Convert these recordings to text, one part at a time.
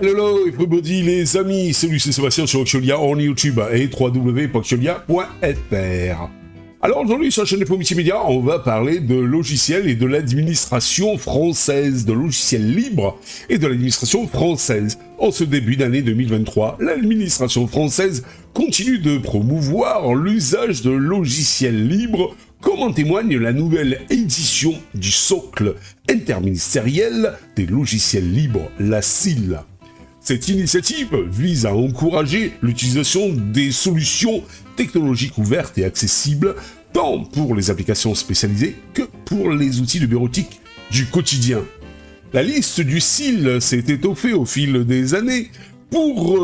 Hello everybody les amis, salut c'est Sébastien sur Oxiolia en YouTube et www.oxiolia.fr. Alors aujourd'hui sur la chaîne Info Multimédia, on va parler de logiciels et de l'administration française, de logiciels libres et de l'administration française. En ce début d'année 2023, l'administration française continue de promouvoir l'usage de logiciels libres, comme en témoigne la nouvelle édition du socle interministériel des logiciels libres, la SIL. Cette initiative vise à encourager l'utilisation des solutions technologiques ouvertes et accessibles, tant pour les applications spécialisées que pour les outils de bureautique du quotidien. La liste du SIL s'est étoffée au fil des années pour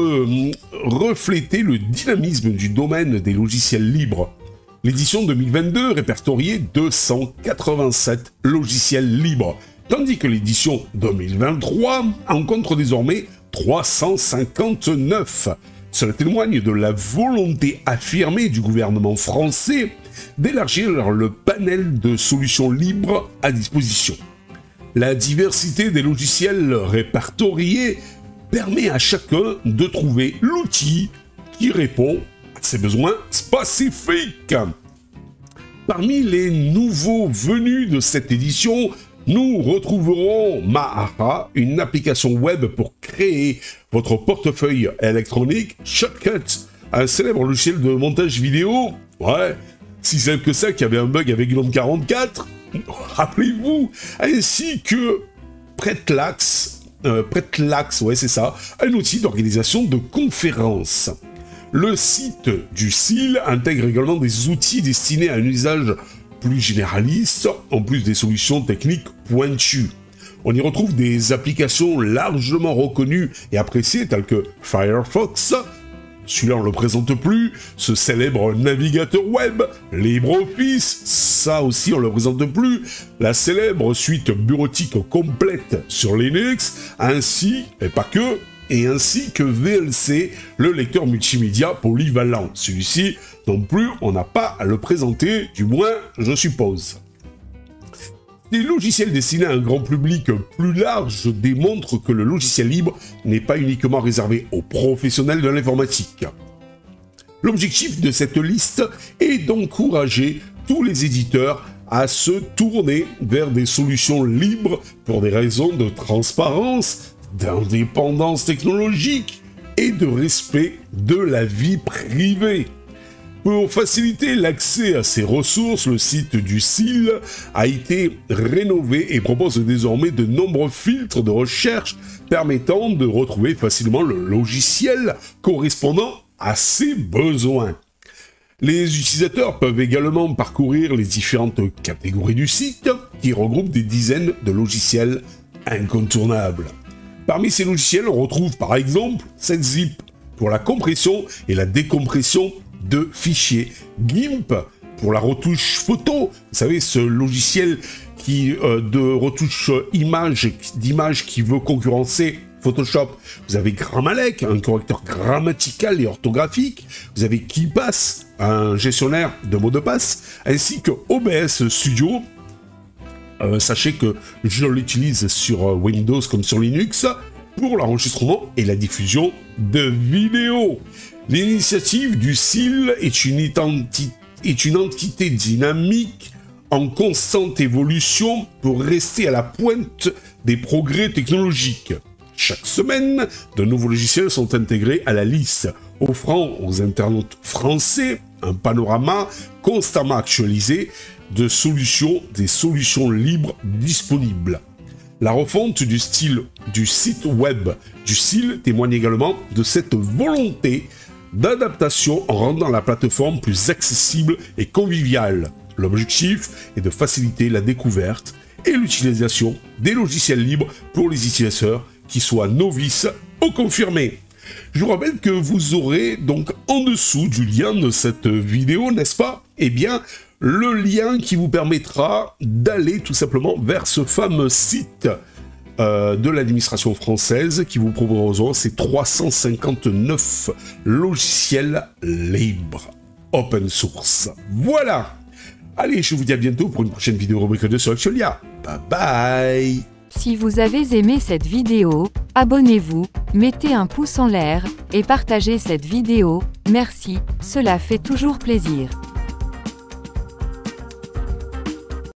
refléter le dynamisme du domaine des logiciels libres. L'édition 2022 répertoriait 287 logiciels libres, tandis que l'édition 2023 en compte désormais 359. Cela témoigne de la volonté affirmée du gouvernement français d'élargir le panel de solutions libres à disposition. La diversité des logiciels répertoriés permet à chacun de trouver l'outil qui répond à ses besoins spécifiques. Parmi les nouveaux venus de cette édition, nous retrouverons Mahara, une application web pour créer votre portefeuille électronique, Shotcut, un célèbre logiciel de montage vidéo, ouais, si célèbre que ça, qu'il y avait un bug avec GNOME 44, rappelez-vous, ainsi que Pretlax, ouais c'est ça, un outil d'organisation de conférences. Le site du SIL intègre également des outils destinés à un usage plus généraliste, en plus des solutions techniques pointues. On y retrouve des applications largement reconnues et appréciées telles que Firefox, celui-là on le présente plus, ce célèbre navigateur web, LibreOffice, ça aussi on le présente plus, la célèbre suite bureautique complète sur Linux, ainsi, et pas que, et ainsi que VLC, le lecteur multimédia polyvalent. Celui-ci, non plus, on n'a pas à le présenter, du moins, je suppose. Des logiciels destinés à un grand public plus large démontrent que le logiciel libre n'est pas uniquement réservé aux professionnels de l'informatique. L'objectif de cette liste est d'encourager tous les éditeurs à se tourner vers des solutions libres pour des raisons de transparence, d'indépendance technologique et de respect de la vie privée. Pour faciliter l'accès à ces ressources, le site du SIL a été rénové et propose désormais de nombreux filtres de recherche permettant de retrouver facilement le logiciel correspondant à ses besoins. Les utilisateurs peuvent également parcourir les différentes catégories du site qui regroupent des dizaines de logiciels incontournables. Parmi ces logiciels, on retrouve par exemple SetZip pour la compression et la décompression de fichiers, GIMP pour la retouche photo, vous savez ce logiciel de retouche d'image qui veut concurrencer Photoshop. Vous avez Grammalek, un correcteur grammatical et orthographique, vous avez KeePass, un gestionnaire de mots de passe, ainsi que OBS Studio. Sachez que je l'utilise sur Windows comme sur Linux pour l'enregistrement et la diffusion de vidéos. L'initiative du SIL est une entité dynamique en constante évolution pour rester à la pointe des progrès technologiques. Chaque semaine, de nouveaux logiciels sont intégrés à la liste, offrant aux internautes français un panorama constamment actualisé des solutions libres disponibles. La refonte du site web du SIL témoigne également de cette volonté d'adaptation en rendant la plateforme plus accessible et conviviale. L'objectif est de faciliter la découverte et l'utilisation des logiciels libres pour les utilisateurs qui soient novices ou confirmés. Je vous rappelle que vous aurez donc en dessous du lien de cette vidéo, n'est-ce pas? Eh bien, le lien qui vous permettra d'aller tout simplement vers ce fameux site de l'administration française qui vous proposera ces 359 logiciels libres, open source. Voilà. Allez, je vous dis à bientôt pour une prochaine vidéo rubrique de sur Oxiolia. Bye bye. Si vous avez aimé cette vidéo, abonnez-vous, mettez un pouce en l'air, et partagez cette vidéo, merci, cela fait toujours plaisir.